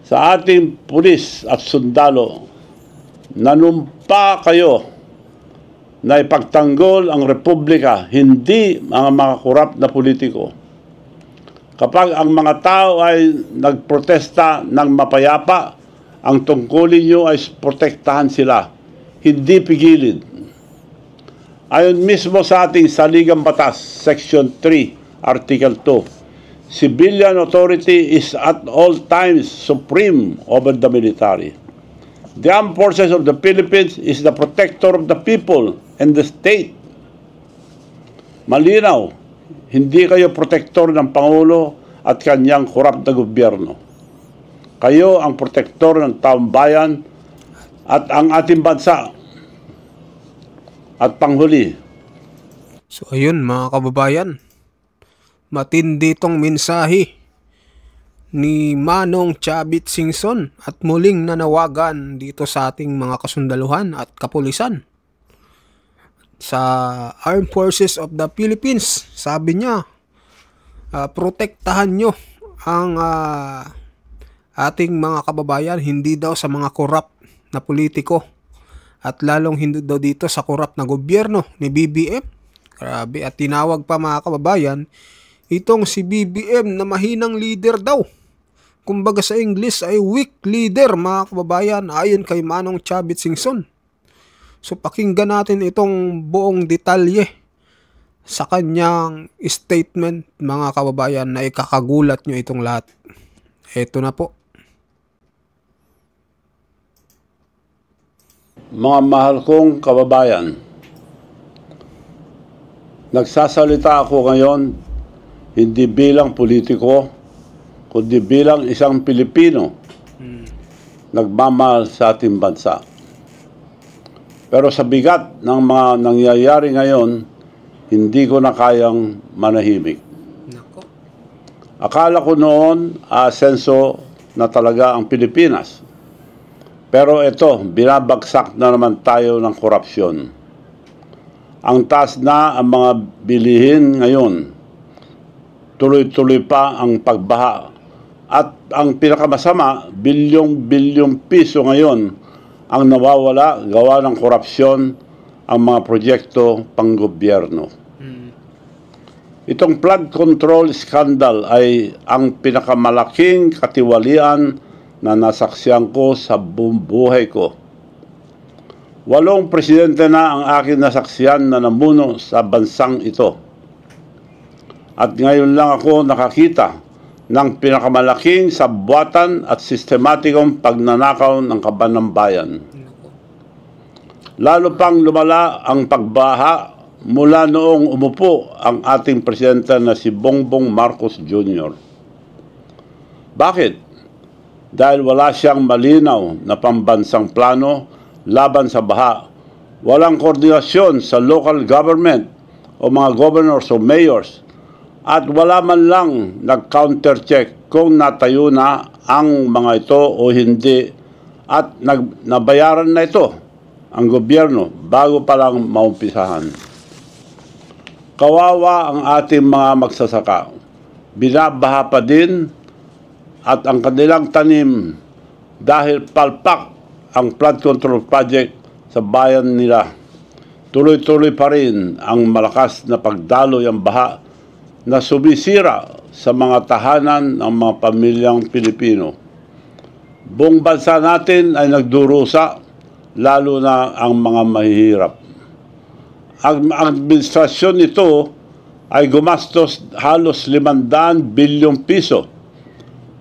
Sa ating pulis at sundalo, nanumpa kayo na ipagtanggol ang republika, hindi mga korap na politiko. Kapag ang mga tao ay nagprotesta ng mapayapa, ang tungkulin nyo ay protektahan sila, hindi pigilin. Ayon mismo sa ating saligang batas, Section 3, Article 2, civilian authority is at all times supreme over the military. The Armed Forces of the Philippines is the protector of the people and the state. Malinaw, hindi kayo protektor ng Pangulo at kanyang korap na gobyerno. Kayo ang protektor ng taong bayan at ang ating bansa. At panghuli. So ayun mga kababayan, matindi tong mensahe ni Manong Chavit Singson at muling nanawagan dito sa ating mga kasundaluhan at kapulisan. Sa Armed Forces of the Philippines, sabi niya, protektahan nyo ang ating mga kababayan, hindi daw sa mga korap na politiko at lalong hindi daw dito sa korap na gobyerno ni BBM. Grabe, at tinawag pa mga kababayan itong si BBM na mahinang leader daw. Kumbaga sa English ay weak leader mga kababayan, ayon kay Manong Chavit Singson. So pakinggan natin itong buong detalye sa kanyang statement mga kababayan na ikakagulat nyo itong lahat. Ito na po. Mga mahal kong kababayan, nagsasalita ako ngayon hindi bilang politiko, kundi bilang isang Pilipino nagmamahal sa ating bansa. Pero sa bigat ng mga nangyayari ngayon, hindi ko na kayang manahimik. Akala ko noon asenso na talaga ang Pilipinas. Pero ito, binabagsak na naman tayo ng korupsyon. Ang taas na ang mga bilihin ngayon. Tuloy-tuloy pa ang pagbaha. At ang pinakamasama, bilyong-bilyong piso ngayon ang nawawala gawa ng korupsyon ang mga proyekto panggobyerno. Itong flood control scandal ay ang pinakamalaking katiwalian na nasaksiyan ko sa buong buhay ko. 8 presidente na ang aking nasaksiyan na namuno sa bansang ito. At ngayon lang ako nakakita ng pinakamalaking sabwatan at sistematikong pagnanakaw ng kaban ng bayan. Lalo pang lumala ang pagbaha mula noong umupo ang ating presidente na si Bongbong Marcos Jr. Bakit? Dahil wala siyang malinaw na pambansang plano laban sa baha. Walang koordinasyon sa local government o mga governors o mayors. At wala man lang nag-counter-check kung natayo na ang mga ito o hindi at nabayaran na ito ang gobyerno bago pa lang maumpisahan. Kawawa ang ating mga magsasaka. Binabaha pa din at ang kanilang tanim dahil palpak ang flood control project sa bayan nila. Tuloy-tuloy pa rin ang malakas na pagdaloy ang baha na sumisira sa mga tahanan ng mga pamilyang Pilipino. Buong bansa natin ay nagdurusa, lalo na ang mga mahihirap. Ang administrasyon nito ay gumastos halos 500 bilyong piso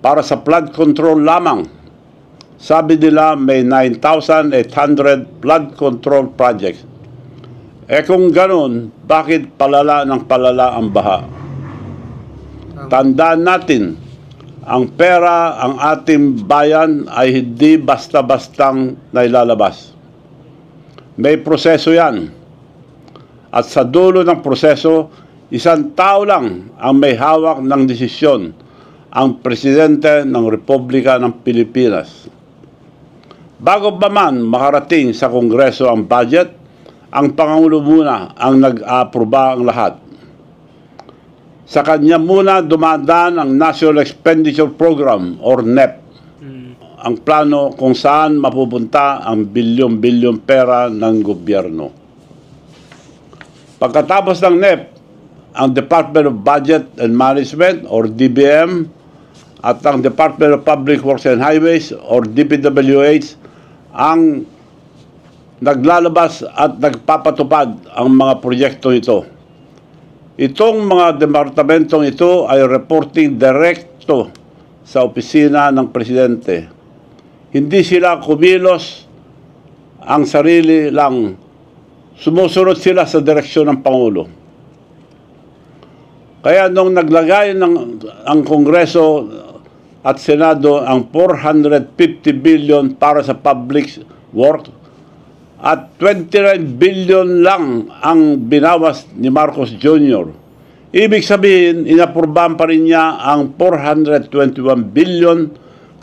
para sa flood control lamang. Sabi nila may 9,800 flood control projects. Kung ganun, bakit palala ng palala ang baha? Tandaan natin, ang pera, ang ating bayan ay hindi basta-bastang nailalabas. May proseso yan. At sa dulo ng proseso, isang tao lang ang may hawak ng desisyon, ang Presidente ng Republika ng Pilipinas. Bago pa man makarating sa Kongreso ang budget, ang Pangulo muna ang nag-aproba ang lahat. Sa kanya muna dumadaan ang National Expenditure Program or NEP. ang plano kung saan mapupunta ang bilyon-bilyon pera ng gobyerno. Pagkatapos ng NEP, ang Department of Budget and Management or DBM at ang Department of Public Works and Highways or DPWH ang naglalabas at nagpapatupad ang mga proyekto ito. Itong mga departamentong ito ay reporting direkto sa opisina ng Presidente. Hindi sila kumilos ang sarili lang. Sumusunod sila sa direksyon ng Pangulo. Kaya nung naglagay ang Kongreso at Senado ang 450 billion para sa public work at 29 billion lang ang binawas ni Marcos Jr. Ibig sabihin, inapurbahan pa rin niya ang 421 billion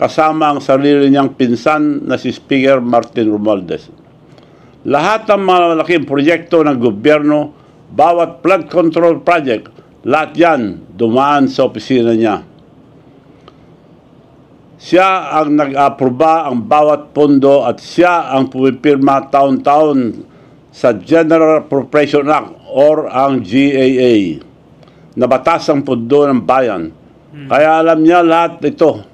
kasama ang sarili niyang pinsan na si Speaker Martin Romualdez. Lahat ng mga malaking proyekto ng gobyerno, bawat flood control project, lahat yan dumaan sa opisina niya. Siya ang nag-aproba ang bawat pondo at siya ang pumipirma taon-taon sa General Appropriation Act or ang GAA na batas ang pondo ng bayan. Kaya alam niya lahat ito.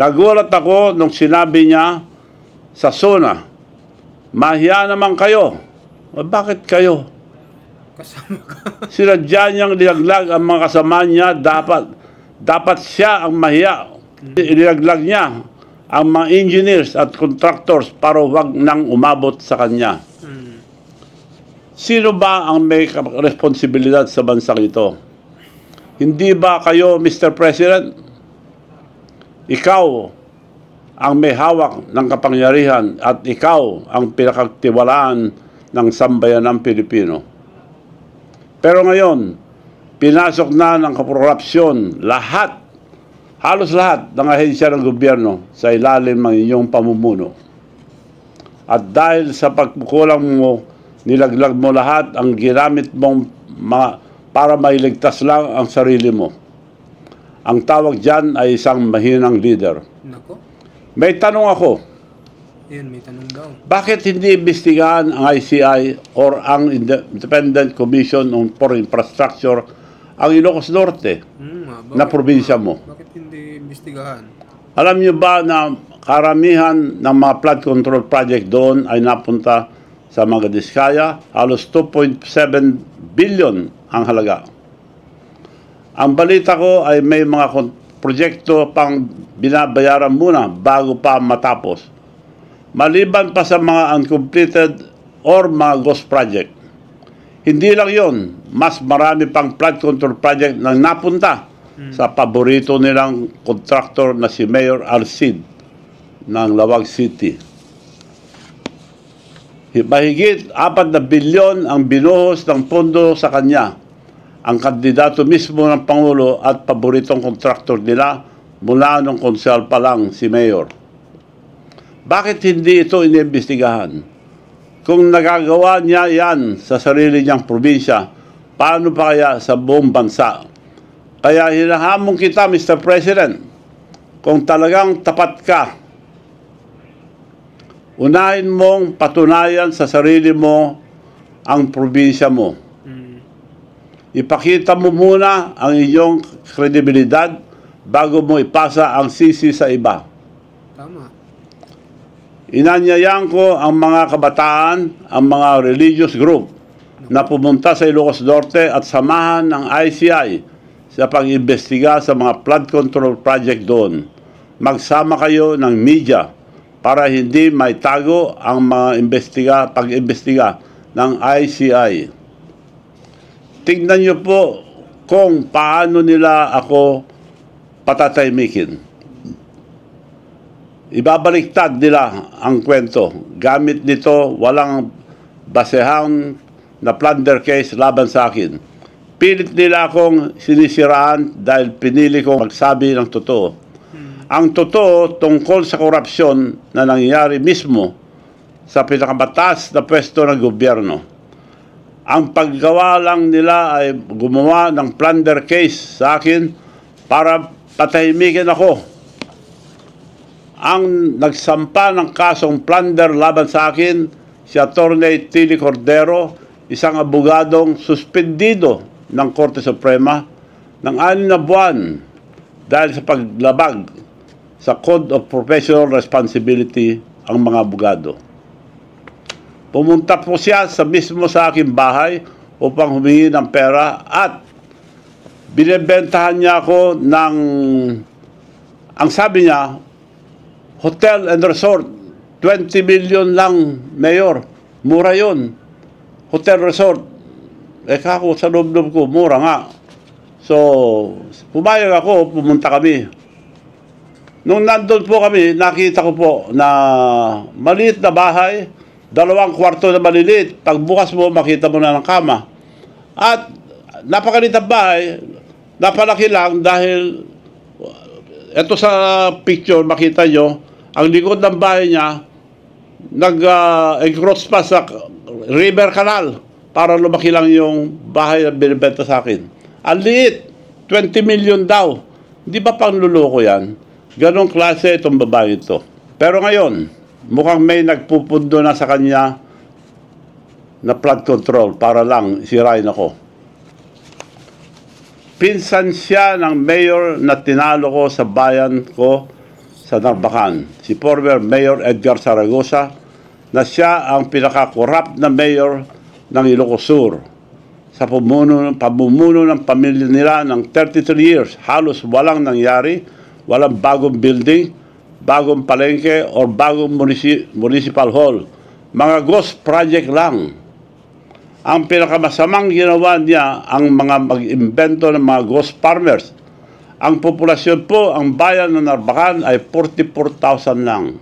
Nagulat ako nung sinabi niya sa SONA, mahiya naman kayo. Bakit kayo? Kasama ka. Sinadya niyang nilaglag ang mga kasama niya, dapat siya ang mahiya. Inilaglag niya ang mga engineers at contractors para wag nang umabot sa kanya. Sino ba ang may responsibilidad sa bansang ito? Hindi ba kayo, Mr. President? Ikaw ang may hawak ng kapangyarihan at ikaw ang pinakatiwalaan ng sambayanang Pilipino. Pero ngayon, pinasok na ng korupsyon halos lahat ng ahensya ng gobyerno sa ilalim ng inyong pamumuno. At dahil sa pagkukulang mo, nilaglag mo lahat ang ginamit mong para mailigtas lang ang sarili mo. Ang tawag dyan ay isang mahinang leader. Nako. May tanong ako. Yan, may tanong daw. Bakit hindi imbestigahan ang ICI or ang Independent Commission for Infrastructure ang Ilocos Norte na probinsya mo? Bakit hindi imbestigahan? Alam niyo ba na karamihan ng mga flood control project doon ay napunta sa mga Diskaya? Halos 2.7 billion ang halaga. Ang balita ko ay may mga proyekto pang binabayaran muna bago pa matapos. Maliban pa sa mga uncompleted or mga ghost project. Hindi lang yon, mas marami pang flood control project na napunta sa paborito nilang contractor na si Mayor Alcid ng Lawag City. Mahigit 4 na bilyon ang binuhos ng pondo sa kanya. Ang kandidato mismo ng Pangulo at paboritong contractor nila mula nung konsehal pa lang si Mayor. Bakit hindi ito iniimbestigahan? Kung nagagawa niya yan sa sarili niyang probinsya, paano pa kaya sa buong bansa? Kaya hinahamon kita, Mr. President, kung talagang tapat ka, unahin mong patunayan sa sarili mo ang probinsya mo. Ipakita mo muna ang iyong kredibilidad bago mo ipasa ang sisi sa iba. Tama. Inanyayan ko ang mga kabataan, ang mga religious group na pumunta sa Ilocos Norte at samahan ng ICI sa pag-imbestiga sa mga flood control project doon. Magsama kayo ng media para hindi may tago ang mga pag-imbestiga ng ICI. Tingnan niyo po kung paano nila ako patataymikin. Ibabaliktad nila ang kwento. Gamit nito, walang basehang na plunder case laban sa akin. Pilit nila akong sinisiraan dahil pinili kong magsabi ng totoo. Ang totoo tungkol sa korupsyon na nangyayari mismo sa pinakamatas na pwesto ng gobyerno. Ang paggawa lang nila ay gumawa ng plunder case sa akin para patahimikin ako. Ang nagsampa ng kasong plunder laban sa akin, si Atty. Tilly Cordero, isang abogadong suspendido ng Korte Suprema ng 6 na buwan dahil sa paglabag sa Code of Professional Responsibility ang mga abogado. Pumunta po siya mismo sa aking bahay upang humingi ng pera at binibentahan niya ako ng, ang sabi niya, hotel and resort, 20 million lang, Mayor. Mura yun. Hotel resort. Kako, sa loob-loob ko, mura nga. So, pumayag ako, pumunta kami. Nung nandun po kami, nakita ko po na maliit na bahay, 2 kwarto na maliliit. Pagbukas mo, makita mo na ng kama. At napakaliit na bahay, napalaki lang dahil ito sa picture, makita nyo, ang likod ng bahay niya, nag-encroach pa sa river canal para lumaki lang yung bahay na binibenta sa akin. Ang liit, 20 million daw. Di ba pangluloko yan? Ganong klase itong babae ito. Pero ngayon, mukhang may nagpupundo na sa kanya na flood control para lang sirain ako. Pinsan siya ng mayor na tinalo ko sa bayan ko sa Narbacan, si former Mayor Edgar Zaragoza, na siya ang pinaka-corrupt na mayor ng Ilocos Sur. Sa pamumuno ng pamilya nila ng 33 years, halos walang nangyari, walang bagong building, bagong palengke, or bagong municipal hall. Mga ghost project lang. Ang pinakamasamang ginawa niya ang mga mag-imbento ng mga ghost farmers. Ang populasyon po, ang bayan ng Narbacan ay 44,000 lang.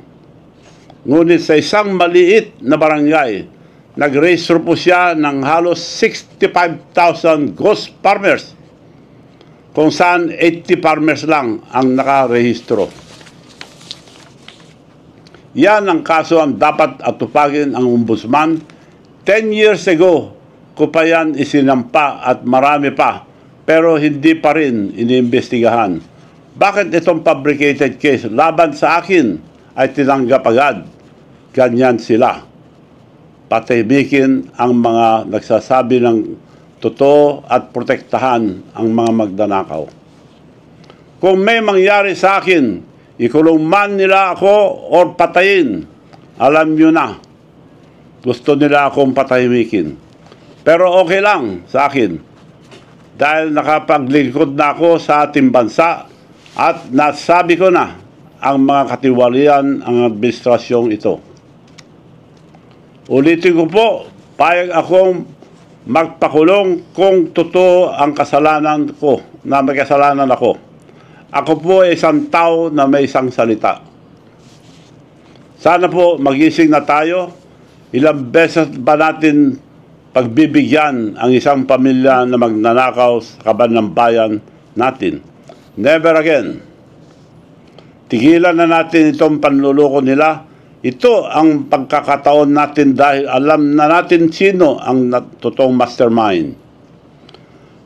Ngunit sa isang maliit na barangay, nag-register po siya ng halos 65,000 ghost farmers, kung saan 80 farmers lang ang nakarehistro. Yan ang kaso ang dapat atupagin ang ombudsman. 10 years ago, ko pa yan isinampa at marami pa. Pero hindi pa rin iniimbestigahan. Bakit itong fabricated case laban sa akin ay tinanggap agad? Ganyan sila. Patahimikin ang mga nagsasabi ng totoo at protektahan ang mga magnanakaw. Kung may mangyari sa akin, ikulong man nila ako or patayin, alam nyo na. Gusto nila akong patahimikin. Pero okay lang sa akin. Dahil nakapaglingkod na ako sa ating bansa at nasabi ko na ang mga katiwalian ang administrasyong ito. Ulitin ko po, payag akong magpakulong kung totoo ang kasalanan ko, na may kasalanan ako. Ako po ay isang tao na may isang salita. Sana po magising na tayo. Ilang beses ba natin pagbibigyan ang isang pamilya na magnanakaw sa kaban ng bayan natin? Never again. Tigilan na natin itong panluloko nila. Ito ang pagkakataon natin dahil alam na natin sino ang totoong mastermind.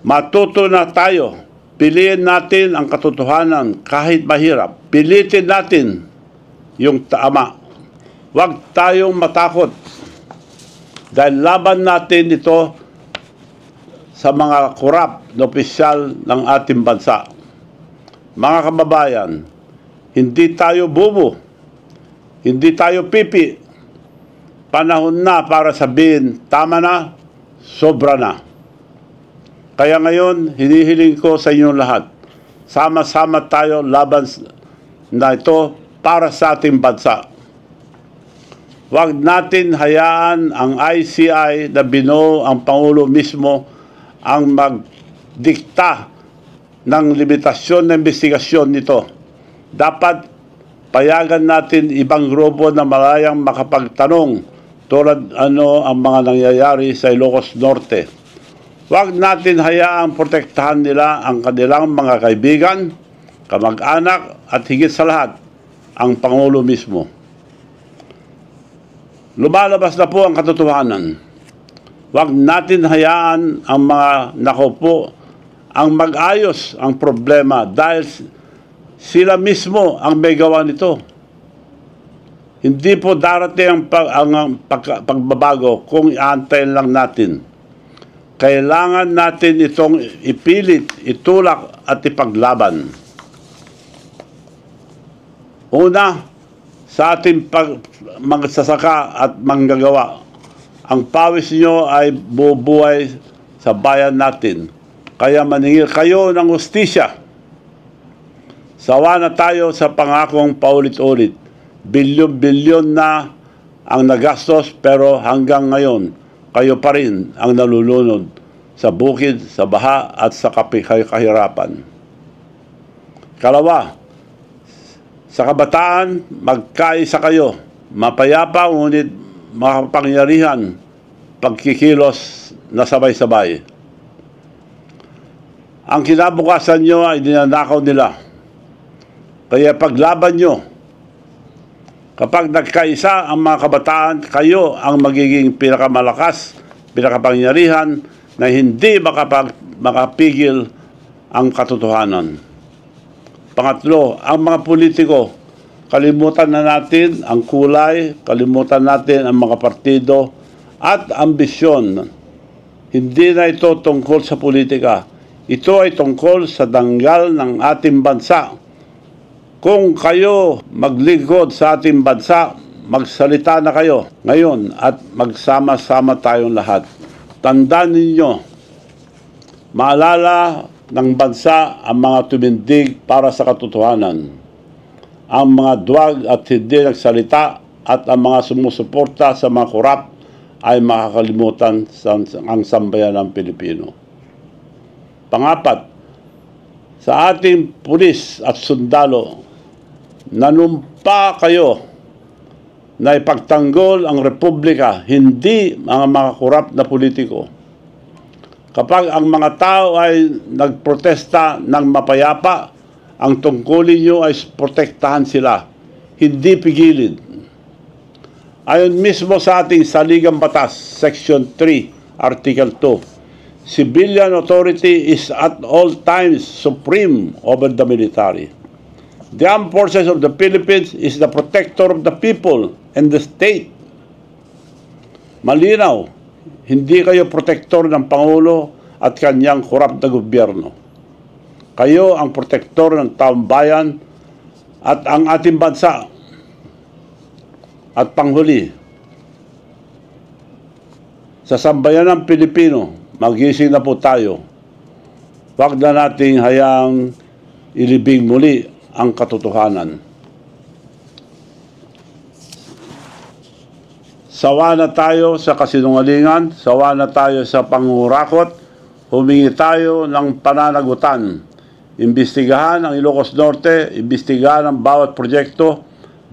Matuto na tayo. Piliin natin ang katotohanan kahit mahirap. Pilitin natin yung tama. Huwag tayong matakot. Dahil laban natin ito sa mga korap na opisyal ng ating bansa. Mga kababayan, hindi tayo bubo. Hindi tayo pipi. Panahon na para sabihin, tama na, sobra na. Kaya ngayon, hinihiling ko sa inyong lahat, sama-sama tayo laban na ito para sa ating bansa. Huwag natin hayaan ang ICI na binuo ang Pangulo mismo ang magdikta ng limitasyon na investigasyon nito. Dapat payagan natin ibang grupo na malayang makapagtanong tulad ano ang mga nangyayari sa Ilocos Norte. Huwag natin hayaang protektahan nila ang kanilang mga kaibigan, kamag-anak at higit sa lahat, ang Pangulo mismo. Lumalabas na po ang katotohanan. Huwag natin hayaan ang mga nakaupo ang mag-ayos ang problema dahil sila mismo ang may gawa nito. Hindi po darating ang pagbabago kung iantayin lang natin. Kailangan natin itong ipilit, itulak at ipaglaban. Una, sa ating magsasaka at manggagawa, ang pawis nyo ay bubuhay sa bayan natin. Kaya maningil kayo ng hustisya. Sawa na tayo sa pangakong paulit-ulit. Bilyon-bilyon na ang nagastos pero hanggang ngayon, kayo pa rin ang nalulunod sa bukid, sa baha at sa kahirapan. Kalawa, sa kabataan, magkaisa kayo, mapayapa ngunit makapangyarihan, pagkikilos na sabay-sabay. Ang kinabukasan nyo ay dinanakaw nila. Kaya paglaban nyo. Kapag nagkaisa ang mga kabataan, kayo ang magiging pinakamalakas, pinakapangyarihan na hindi makapigil ang katotohanan. Pangatlo, ang mga politiko, kalimutan na natin ang kulay, kalimutan natin ang mga partido at ambisyon. Hindi na ito tungkol sa politika. Ito ay tungkol sa danggal ng ating bansa. Kung kayo maglingkod sa ating bansa, magsalita na kayo ngayon at magsama-sama tayong lahat. Tandaan ninyo, maalala ng bansa ang mga tumindig para sa katotohanan, ang mga duwag at hindi nagsalita at ang mga sumusuporta sa mga korap ay makakalimutan ang sambayan ng Pilipino. Pangapat, sa ating pulis at sundalo, nanumpa kayo na ipagtanggol ang Republika, hindi mga korap na politiko. Kapag ang mga tao ay nagprotesta ng mapayapa, ang tungkulin nyo ay protektahan sila, hindi pigilin. Ayon mismo sa ating saligang batas, Section 3, Article 2, civilian authority is at all times supreme over the military. The Armed Forces of the Philippines is the protector of the people and the state. Malinaw, hindi kayo protektor ng Pangulo at kanyang korap na gobyerno. Kayo ang protektor ng taong bayan at ang ating bansa. At panghuli, sa sambayanang Pilipino, magising na po tayo. Huwag na nating hayaang ilibing muli ang katotohanan. Sawa na tayo sa kasinungalingan, sawa na tayo sa pangurakot, humingi tayo ng pananagutan. Imbestigahan ang Ilocos Norte, imbestigahan ang bawat proyekto,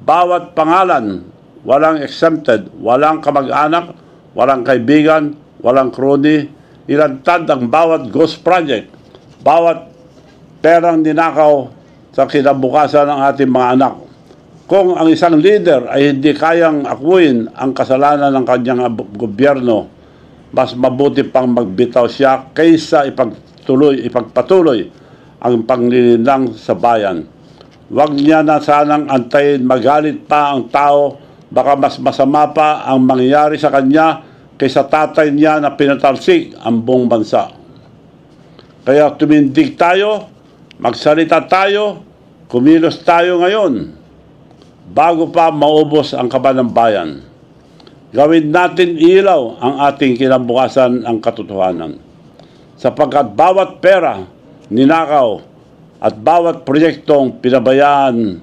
bawat pangalan, walang exempted, walang kamag-anak, walang kaibigan, walang crony, ilantad ang bawat ghost project, bawat perang ninakaw sa kinabukasan ng ating mga anak. Kung ang isang leader ay hindi kayang akuin ang kasalanan ng kanyang gobyerno, mas mabuti pang magbitaw siya kaysa ipagpatuloy ang panglilinlang sa bayan. Huwag niya na sanang antayin magalit pa ang tao, baka mas masama pa ang mangyayari sa kanya kaysa tatay niya na pinatalsik ang buong bansa. Kaya tumindig tayo, magsalita tayo, kumilos tayo ngayon, bago pa maubos ang kaba ng bayan. Gawin natin ilaw ang ating kinabukasan ang katotohanan. Sapagkat bawat pera, ninakaw, at bawat proyektong pinabayaan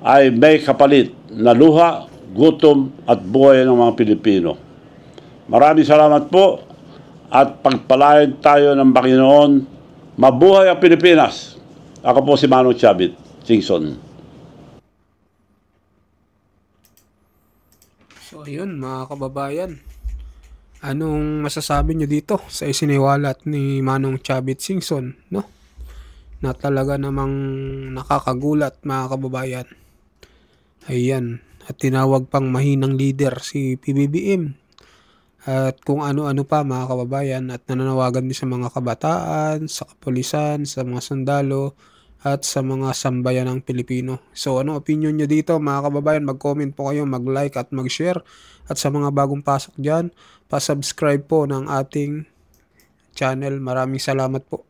ay may kapalit na luha, gutom at buhay ng mga Pilipino. Maraming salamat po at pagpalain tayo ng Panginoon. Mabuhay ang Pilipinas! Ako po si Manong Chavit Singson. So ayun mga kababayan, anong masasabi nyo dito sa isiniwalat ni Manong Chavit Singson, no? Na talaga namang nakakagulat mga kababayan. Ayan, at tinawag pang mahinang leader si PBBM. At kung ano-ano pa mga kababayan, at nananawagan din sa mga kabataan, sa kapulisan, sa mga sundalo, at sa mga sambayanang Pilipino. So ano opinion nyo dito mga kababayan? Mag-comment po kayo, mag-like at mag-share. At sa mga bagong pasok dyan, pa-subscribe po ng ating channel. Maraming salamat po.